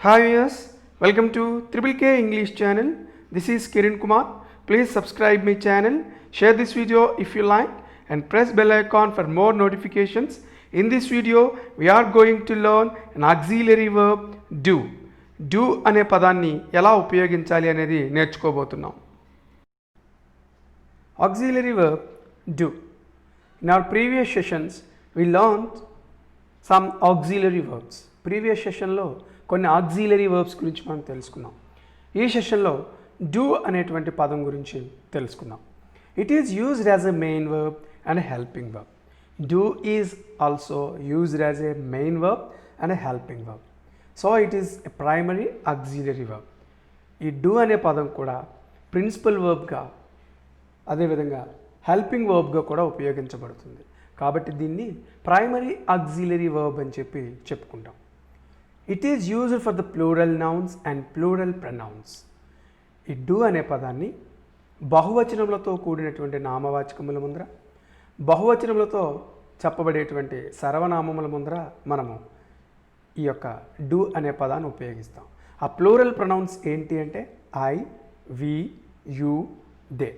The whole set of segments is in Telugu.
Hi viewers, welcome to Triple K English channel. This is Kiran Kumar. Please subscribe my channel, share this video if you like and press bell icon for more notifications. In this video, we are going to learn an auxiliary verb do. Do అనే పదాన్ని ఎలా ఉపయోగించాలి అనేది నేర్చుకోబోతున్నాం. Auxiliary verb do. In our previous sessions, we learned some auxiliary verbs. Previous sessionలో కొన్ని ఆక్సిలరీ వర్బ్స్ గురించి మనం తెలుసుకున్నాం. ఈ సెషన్లో డూ అనేటువంటి పదం గురించి తెలుసుకుందాం. It is used as a main verb and helping verb. Do is also used as a main verb and helping verb. So it is a primary auxiliary verb. ఈ డూ అనే పదం కూడా ప్రిన్సిపల్ వర్బ్గా అదేవిధంగా హెల్పింగ్ వర్బ్గా కూడా ఉపయోగించబడుతుంది. కాబట్టి దీన్ని ప్రైమరీ ఆక్సిలరీ వర్బ్ అని చెప్పుకుంటాం. It is used for the plural nouns and plural pronouns. ఈ డూ అనే పదాన్ని బహువచనములతో కూడినటువంటి నామవాచకముల ముందర, బహువచనములతో చెప్పబడేటువంటి సర్వనామముల ముందర మనము ఈ యొక్క డూ అనే పదాన్ని ఉపయోగిస్తాం. ఆ ప్లూరల్ ప్రనౌన్స్ ఏంటి అంటే ఐ, వి, యు, దే.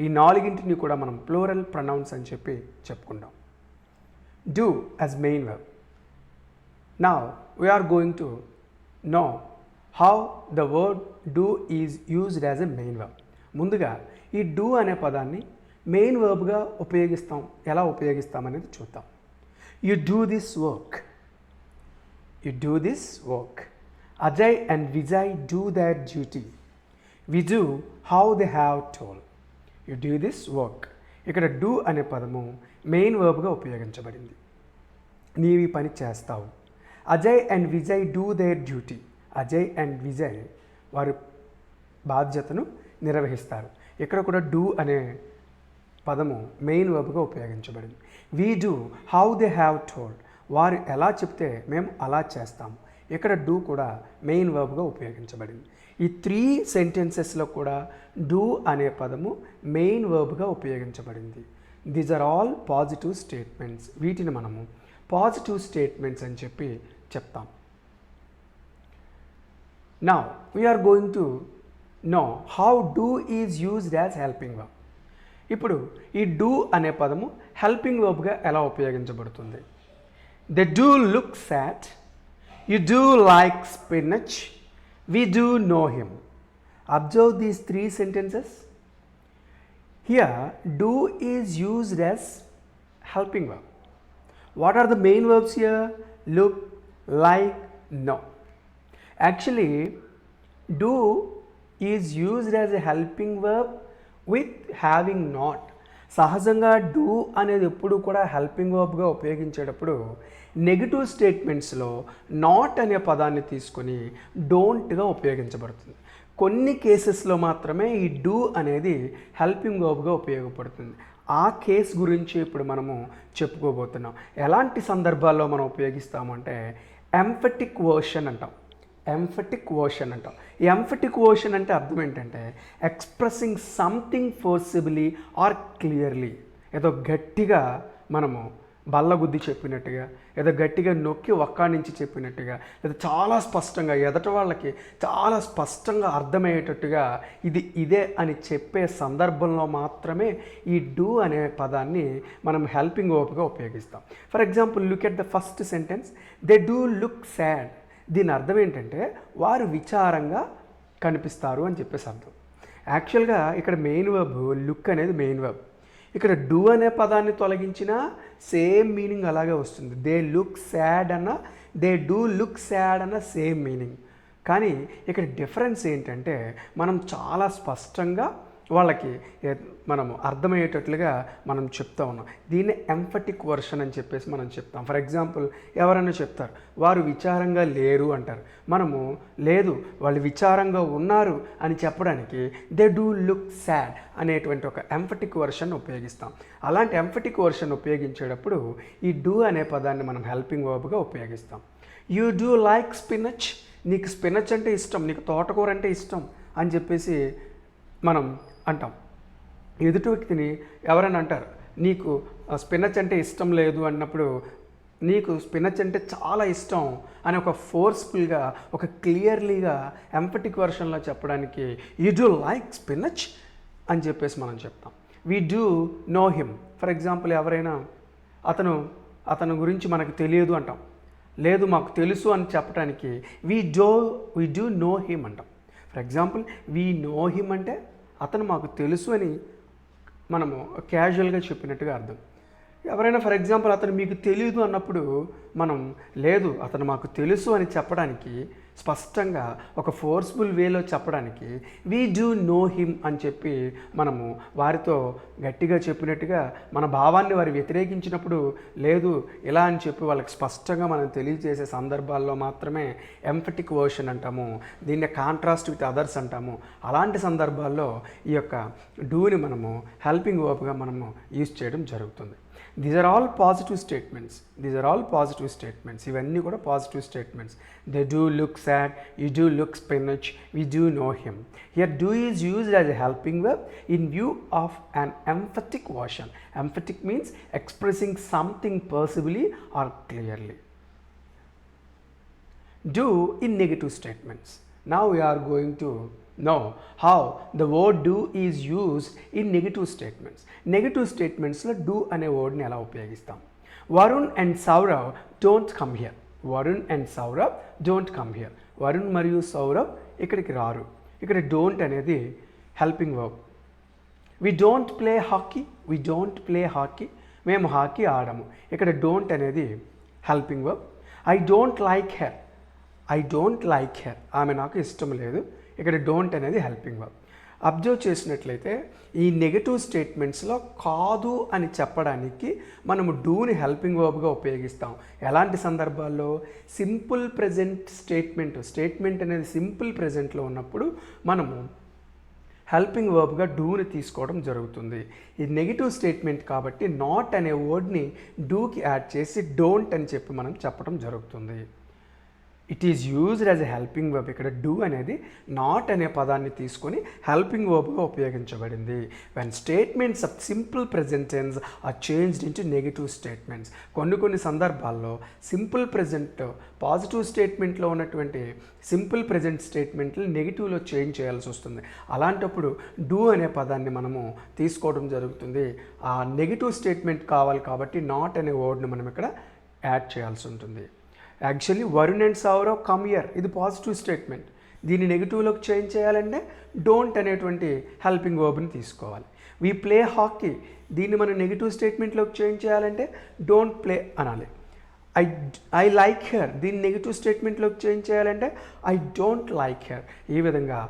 ఈ నాలుగింటిని కూడా మనం ప్లూరల్ ప్రనౌన్స్ అని చెప్పుకుంటాం. Do as main verb. Now we are going to know how the word do is used as a main verb. ముందుగా ఈ do అనే పదాన్ని మెయిన్ వర్బ్గా ఎలా ఉపయోగిస్తాం అనేది చూద్దాం. You do this work. You do this work. Ajay and Vijay do their duty. We do how they have told. You do this work. ఇక్కడ do అనే పదము మెయిన్ వర్బ్గా ఉపయోగించబడింది. నీవు ఈ పని చేస్తావు. Ajay and Vijay do their duty. Ajay and Vijay వారి బాధ్యతను నిర్వహిస్తారు. ఇక్కడ కూడా డూ అనే పదము మెయిన్ వర్బ్గా ఉపయోగించబడింది. We do how they have told. వారు ఎలా చెప్తే మేము అలా చేస్తాము. ఇక్కడ డూ కూడా మెయిన్ వర్బ్గా ఉపయోగించబడింది. ఈ 3 సెంటెన్సెస్లో కూడా డూ అనే పదము మెయిన్ వర్బ్గా ఉపయోగించబడింది. These are all positive statements. వీటిని మనము పాజిటివ్ స్టేట్మెంట్స్ అని చెప్తాం. Now we are going to know how do is used as helping verb. ఇప్పుడు ఈ డూ అనే పదము హెల్పింగ్ వర్బ్గా ఎలా ఉపయోగించబడుతుంది? They do look sad. You do like spinach. We do know him. Observe these 3 sentences. Here do is used as helping verb. What are the main verbs here? Look, like, know. Actually, do is used as a helping verb with having not. సహజంగా డూ అనేది ఎప్పుడు కూడా హెల్పింగ్ వర్బ్గా ఉపయోగించేటప్పుడు నెగిటివ్ స్టేట్మెంట్స్లో నాట్ అనే పదాన్ని తీసుకొని డోంట్గా ఉపయోగించబడుతుంది. కొన్ని కేసెస్లో మాత్రమే ఈ డూ అనేది హెల్పింగ్ వర్బ్గా ఉపయోగపడుతుంది. ఆ కేస్ గురించి ఇప్పుడు మనము చెప్పుకోబోతున్నాం. ఎలాంటి సందర్భాల్లో మనం ఉపయోగిస్తామంటే ఎంఫటిక్ వర్షన్ అంటాం. ఈ ఎంఫటిక్ వర్షన్ అంటే అర్థం ఏంటంటే expressing something forcibly or clearly. ఏదో గట్టిగా మనము బల్లగుద్ది చెప్పినట్టుగా, ఏదో గట్టిగా నొక్కి ఒక్కాడించి చెప్పినట్టుగా, లేదా చాలా స్పష్టంగా ఎదటి వాళ్ళకి చాలా స్పష్టంగా అర్థమయ్యేటట్టుగా ఇదే అని చెప్పే సందర్భంలో మాత్రమే ఈ డూ అనే పదాన్ని మనం హెల్పింగ్ వర్బ్గా ఉపయోగిస్తాం. For example look at the first sentence. They do look sad. దీని అర్థం ఏంటంటే వారు విచారంగా కనిపిస్తారు అని చెప్పేసి అర్థం. యాక్చువల్గా ఇక్కడ మెయిన్ వర్బ్ లుక్ అనేది మెయిన్ వర్బ్. ఇక్కడ డూ అనే పదాన్ని తొలగించినా సేమ్ మీనింగ్ అలాగే వస్తుంది. దే లుక్ సాడ్ అన్న, దే డూ లుక్ సాడ్ అన్న సేమ్ మీనింగ్. కానీ ఇక్కడ డిఫరెన్స్ ఏంటంటే మనం చాలా స్పష్టంగా వాళ్ళకి మనము అర్థమయ్యేటట్లుగా మనం చెప్తా ఉన్నాం. దీన్ని ఎంఫటిక్ వర్షన్ అని చెప్పేసి మనం చెప్తాం. ఫర్ ఎగ్జాంపుల్ ఎవరైనా చెప్తారు వారు విచారంగా లేరు అంటారు. మనము లేదు వాళ్ళు విచారంగా ఉన్నారు అని చెప్పడానికి దే డూ లుక్ సాడ్ అనేటువంటి ఒక ఎంఫటిక్ వర్షన్ ఉపయోగిస్తాం. అలాంటి ఎంఫటిక్ వర్షన్ ఉపయోగించేటప్పుడు ఈ డూ అనే పదాన్ని మనం హెల్పింగ్ వర్బ్గా ఉపయోగిస్తాం. You do like spinach. నీకు స్పినచ్ అంటే ఇష్టం, నీకు తోటకూర అంటే ఇష్టం అని చెప్పేసి మనం అంటాం. ఎదుటి వ్యక్తిని ఎవరైనా అంటారు నీకు స్పినచ్ అంటే ఇష్టం లేదు అన్నప్పుడు నీకు స్పినచ్ అంటే చాలా ఇష్టం అని ఒక ఫోర్స్ఫుల్గా, ఒక క్లియర్లీగా ఎంపటిక్ వర్షన్లో చెప్పడానికి యూ డూ లైక్ స్పినచ్ అని చెప్పేసి మనం చెప్తాం. We do know him. For example ఎవరైనా అతను గురించి మనకు తెలియదు అంటాం, లేదు మాకు తెలుసు అని చెప్పడానికి వీ డూ నో హిమ్ అంటాం. For example we know him అంటే అతను మాకు తెలుసు అని మనము క్యాజువల్గా చెప్పినట్టుగా అర్థం. ఎవరైనా ఫర్ ఎగ్జాంపుల్ అతను మీకు తెలియదు అన్నప్పుడు మనం లేదు అతను మాకు తెలుసు అని చెప్పడానికి, స్పష్టంగా ఒక ఫోర్స్ఫుల్ వేలో చెప్పడానికి వీ డూ నో హిమ్ అని చెప్పి మనము వారితో గట్టిగా చెప్పినట్టుగా మన భావాన్ని వారు వ్యతిరేకించినప్పుడు లేదు ఇలా అని చెప్పి వాళ్ళకి స్పష్టంగా మనం తెలియజేసే సందర్భాల్లో మాత్రమే ఎంఫటిక్ వర్షన్ అంటాము. దీన్ని కాంట్రాస్ట్ విత్ అదర్స్ అంటాము. అలాంటి సందర్భాల్లో ఈ యొక్క డూని మనము హెల్పింగ్ వర్బ్గా మనము యూజ్ చేయడం జరుగుతుంది. These are all positive statements. ఇవన్నీ కూడా positive statements. They do look sad, you do look spinach, we do know him. Here do is used as a helping verb in view of an emphatic version. Emphatic means expressing something perceptibly or clearly. Do in negative statements. Now we are going to know how the word do is used in negative statements. Negative statementsలో do అనే వర్డ్ని ఎలా ఉపయోగిస్తాం? Varun and Saurav don't come here. Varun మరియు సౌరవ్ ఇక్కడికి రారు. ఇక్కడ డోంట్ అనేది helping verb. We don't play hockey. మేము హాకీ ఆడము. ఇక్కడ డోంట్ అనేది helping verb. I don't like her. ఆమె నాకు ఇష్టం లేదు. ఇక్కడ డోంట్ అనేది హెల్పింగ్ వర్బ్. అబ్జర్వ్ చేసినట్లయితే ఈ నెగటివ్ స్టేట్మెంట్స్లో కాదు అని చెప్పడానికి మనము డూని హెల్పింగ్ వర్బ్గా ఉపయోగిస్తాం. ఎలాంటి సందర్భాల్లో? సింపుల్ ప్రెజెంట్ స్టేట్మెంట్ అనేది సింపుల్ ప్రెజెంట్లో ఉన్నప్పుడు మనము హెల్పింగ్ వర్బ్గా డూని తీసుకోవడం జరుగుతుంది. ఈ నెగిటివ్ స్టేట్మెంట్ కాబట్టి నాట్ అనే వర్డ్ని డూకి యాడ్ చేసి డోంట్ అని చెప్పి మనం చెప్పడం జరుగుతుంది. It is used as a helping verb. ఇక్కడ డూ అనేది నాట్ అనే పదాన్ని తీసుకొని హెల్పింగ్ వర్బ్గా ఉపయోగించబడింది. When statements of simple present tense are changed into negative statements. కొన్ని సందర్భాల్లో సింపుల్ ప్రెజెంట్ పాజిటివ్ స్టేట్మెంట్లో ఉన్నటువంటి సింపుల్ ప్రెజెంట్ స్టేట్మెంట్లు నెగిటివ్లో చేంజ్ చేయాల్సి వస్తుంది. అలాంటప్పుడు డూ అనే పదాన్ని మనము తీసుకోవడం జరుగుతుంది. ఆ నెగిటివ్ స్టేట్మెంట్ కావాలి కాబట్టి నాట్ అనే వర్డ్ని మనం ఇక్కడ యాడ్ చేయాల్సి ఉంటుంది. Actually Varun and Saurav come here, ఇది పాజిటివ్ స్టేట్మెంట్. దీన్ని నెగిటివ్లోకి చేంజ్ చేయాలంటే డోంట్ అనేటువంటి హెల్పింగ్ వర్బ్ని తీసుకోవాలి. వీ ప్లే హాకీ, దీన్ని మనం నెగిటివ్ స్టేట్మెంట్లోకి చేంజ్ చేయాలంటే డోంట్ ప్లే అనాలి. ఐ లైక్ హెర్, దీన్ని నెగిటివ్ స్టేట్మెంట్లోకి చేంజ్ చేయాలంటే ఐ డోంట్ లైక్ హెర్. ఈ విధంగా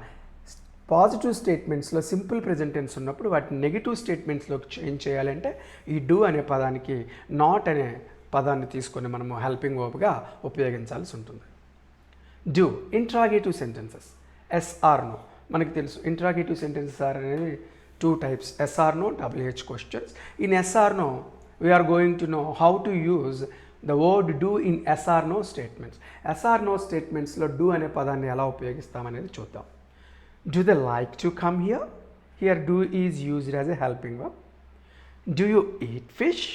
పాజిటివ్ స్టేట్మెంట్స్లో సింపుల్ ప్రెజెంట్ టెన్స్ ఉన్నప్పుడు వాటిని నెగిటివ్ స్టేట్మెంట్స్లోకి చేంజ్ చేయాలంటే ఈ డూ అనే పదానికి నాట్ అనే పదాన్ని తీసుకొని మనము హెల్పింగ్ వర్బ్గా ఉపయోగించాల్సి ఉంటుంది. Do interrogative sentences. Yes or no మనకి తెలుసు. ఇంట్రాగేటివ్ సెంటెన్సెస్ ఆర్ అనేది 2 types, yes or no, WH questions. In yes or no we're going to know how to use the word do in yes or no statements. Yes or no స్టేట్మెంట్స్లో డూ అనే పదాన్ని ఎలా ఉపయోగిస్తామనేది చూద్దాం. Do they like to come here. Here do is used as a helping verb. Do you eat fish.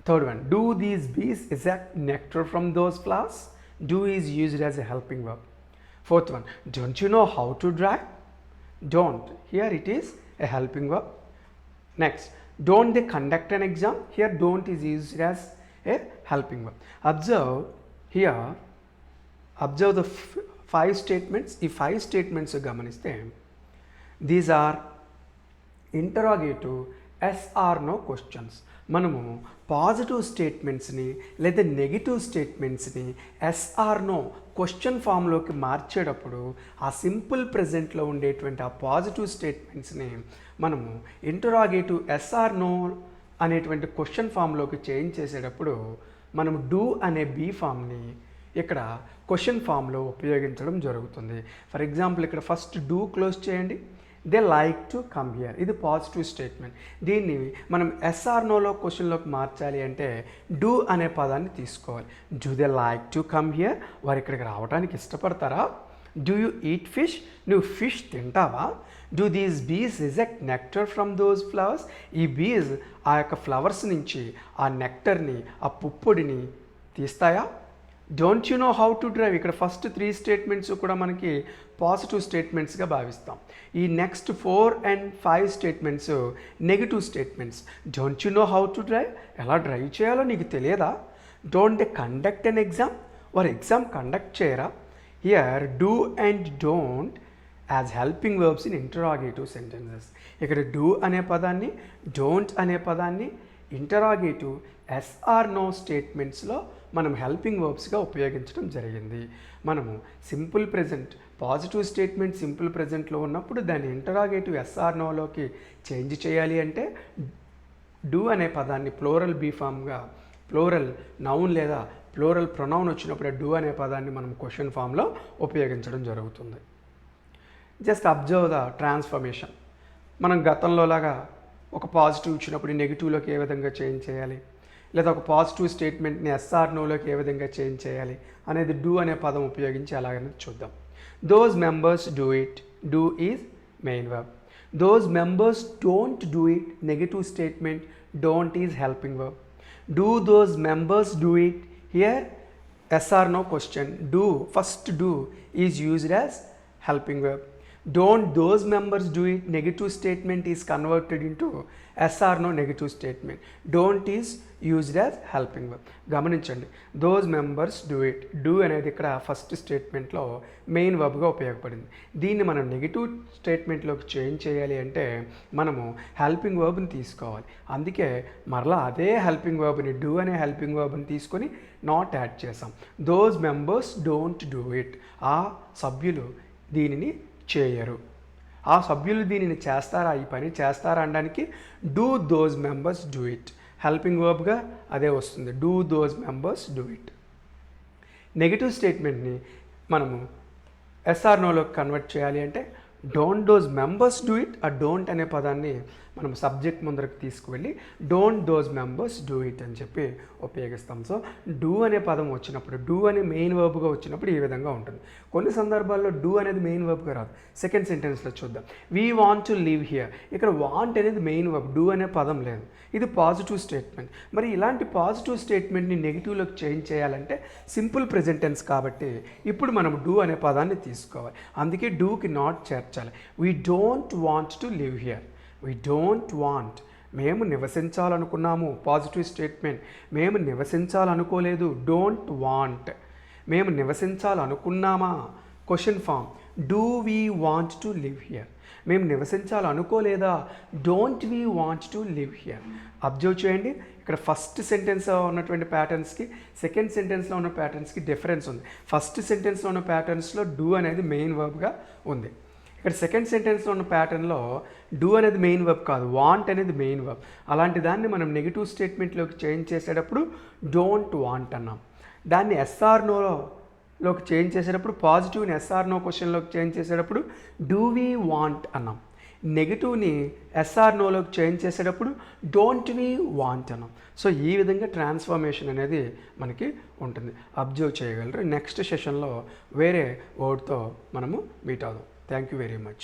Third one, do these bees extract nectar from those flowers? Do is used as a helping verb. Fourth one, don't you know how to drive? Don't, here it is a helping verb. Next, don't they conduct an exam? Here don't is used as a helping verb. Observe the 5 statements. ఈ 5 statements గమనిస్తే these are interrogative yes or no questions. మనము పాజిటివ్ స్టేట్మెంట్స్ని లేదా నెగిటివ్ స్టేట్మెంట్స్ని ఎస్ ఆర్ నో క్వశ్చన్ ఫామ్లోకి మార్చేటప్పుడు ఆ సింపుల్ ప్రెజెంట్లో ఉండేటువంటి ఆ పాజిటివ్ స్టేట్మెంట్స్ని మనము ఇంటరాగేటివ్ ఎస్ ఆర్ నో అనేటువంటి క్వశ్చన్ ఫామ్లోకి చేంజ్ చేసేటప్పుడు మనము డూ అనే బీ ఫామ్ని ఇక్కడ క్వశ్చన్ ఫామ్లో ఉపయోగించడం జరుగుతుంది. ఫర్ ఎగ్జాంపుల్ ఇక్కడ ఫస్ట్ డూ క్లోజ్ చేయండి. They like to come here, ఇది పాజిటివ్ స్టేట్మెంట్. దీన్ని మనం ఎస్ఆర్ నోలో క్వశ్చన్లోకి మార్చాలి అంటే డూ అనే పదాన్ని తీసుకోవాలి. Do they like to come here, వారు ఇక్కడికి రావడానికి ఇష్టపడతారా? డూ యూ ఈట్ ఫిష్, నువ్వు ఫిష్ తింటావా? డూ దీస్ బీస్ reject nectar from those flowers, ఈ బీస్ ఆ యొక్క ఫ్లవర్స్ నుంచి ఆ నెక్టర్ని, ఆ పుప్పొడిని తీస్తాయా? Don't you know how to drive, ఇక్కడ ఫస్ట్ 3 స్టేట్మెంట్స్ కూడా మనకి పాజిటివ్ స్టేట్మెంట్స్గా భావిస్తాం. ఈ next 4 and 5 statements negative statements. Don't you know how to drive, ఎలా డ్రైవ్ చేయాలో నీకు తెలియదా? Don't they conduct an exam, వారు ఎగ్జామ్ కండక్ట్ చేయరా? Here do and don't as helping verbs in interrogative sentences. ఇక్కడ డూ అనే పదాన్ని, డోంట్ అనే పదాన్ని ఇంటరాగేటివ్ ఎస్ ఆర్ నో స్టేట్మెంట్స్లో మనం హెల్పింగ్ వర్బ్స్గా ఉపయోగించడం జరిగింది. మనము simple present, positive statement simple ప్రెజెంట్లో ఉన్నప్పుడు దాన్ని ఇంటరాగేటివ్ ఎస్ఆర్ నోలోకి చేంజ్ చేయాలి అంటే డూ అనే పదాన్ని ప్లోరల్ బీ ఫామ్గా, ప్లోరల్ నౌన్ లేదా ప్లోరల్ ప్రొనౌన్ వచ్చినప్పుడు డూ అనే పదాన్ని మనం క్వశ్చన్ ఫామ్లో ఉపయోగించడం జరుగుతుంది. Just observe the transformation. మనం గతంలోలాగా ఒక పాజిటివ్ ఇచ్చినప్పుడు నెగిటివ్లోకి ఏ విధంగా చేంజ్ చేయాలి, లేదా ఒక పాజిటివ్ స్టేట్మెంట్ని ఎస్ఆర్ నోలోకి ఏ విధంగా చేంజ్ చేయాలి అనేది డూ అనే పదం ఉపయోగించి అలాగనేది చూద్దాం. Those members do it, do is main verb. Those members don't do it, negative statement, don't is helping verb. Do those members do it, here S R no question, do, first do is used as helping verb. Don't those members do it, negative statement is converted into SR no negative statement. Don't is used as helping verb. గమనించండి, those members do it, do అనేది ఇక్కడ ఫస్ట్ స్టేట్మెంట్లో మెయిన్ వర్బ్గా ఉపయోగపడింది. దీన్ని మనం నెగిటివ్ స్టేట్మెంట్లోకి చేంజ్ చేయాలి అంటే మనము హెల్పింగ్ వర్బ్ని తీసుకోవాలి. అందుకే మరలా అదే హెల్పింగ్ వర్బ్ని, డూ అనే హెల్పింగ్ వర్బ్ని తీసుకొని నాట్ యాడ్ చేసాం. Those members don't do it, ఆ సభ్యులు దీనిని చేయరు, ఆ సభ్యులు దీనిని చేస్తారా, ఈ పని చేస్తారా అనడానికి do those members do it, helping వర్బ్గా అదే వస్తుంది, do those members do it. Negative స్టేట్మెంట్ని మనము ఎస్ఆర్ నోలోకి కన్వర్ట్ చేయాలి అంటే don't those members do it, ఆ డోంట్ అనే పదాన్ని మనం సబ్జెక్ట్ ముందరకు తీసుకువెళ్ళి don't those members do it అని చెప్పి ఉపయోగిస్తాం. సో డూ అనే పదం వచ్చినప్పుడు, డూ అనే మెయిన్ వర్బ్గా వచ్చినప్పుడు ఈ విధంగా ఉంటుంది. కొన్ని సందర్భాల్లో డూ అనేది మెయిన్ వర్బ్గా రాదు. సెకండ్ సెంటెన్స్లో చూద్దాం. We want to live here, ఇక్కడ వాంట్ అనేది మెయిన్ వర్బ్, డూ అనే పదం లేదు, ఇది పాజిటివ్ స్టేట్మెంట్. మరి ఇలాంటి పాజిటివ్ స్టేట్మెంట్ని నెగిటివ్లోకి చేంజ్ చేయాలంటే సింపుల్ ప్రెజెంట్ టెన్స్ కాబట్టి ఇప్పుడు మనం డూ అనే పదాన్ని తీసుకోవాలి. అందుకే డూకి నాట్ చేర్చాలి. We don't want to live here, we don't want, మేము నివసించాలనుకున్నాము, పాజిటివ్ స్టేట్మెంట్. మేము నివసించాలనుకోలేదు, డోంట్ వాంట్. మేము నివసించాలనుకున్నామా, question form, do we want to live here. మేము నివసించాలనుకోలేదా, don't we want to live here. Observe చేయండి, ఇక్కడ ఫస్ట్ సెంటెన్స్లో ఉన్నటువంటి ప్యాటర్న్స్కి సెకండ్ సెంటెన్స్లో ఉన్న ప్యాటర్న్స్కి డిఫరెన్స్ ఉంది. ఫస్ట్ సెంటెన్స్లో ఉన్న ప్యాటర్న్స్లో డూ అనేది మెయిన్ వర్బ్గా ఉంది. ఇక్కడ సెకండ్ సెంటెన్స్లో ఉన్న ప్యాటర్న్లో డూ అనేది మెయిన్ వర్బ్ కాదు, వాంట్ అనేది మెయిన్ వర్బ్. అలాంటి దాన్ని మనం నెగిటివ్ స్టేట్మెంట్లోకి చేంజ్ చేసేటప్పుడు డోంట్ వాంట్ అన్నాం. దాన్ని ఎస్ఆర్ నోలోకి చేంజ్ చేసేటప్పుడు, పాజిటివ్ని ఎస్ఆర్ నో క్వశ్చన్లోకి చేంజ్ చేసేటప్పుడు డూ వీ వాంట్ అన్నాం. నెగిటివ్ని ఎస్ఆర్ నోలోకి చేంజ్ చేసేటప్పుడు డోంట్ వీ వాంట్ అన్నాం. సో ఈ విధంగా ట్రాన్స్ఫర్మేషన్ అనేది మనకి ఉంటుంది. అబ్జర్వ్ చేయగలరు. నెక్స్ట్ సెషన్లో వేరే వర్డ్తో మనము మీట్ అవుదాం. Thank you very much.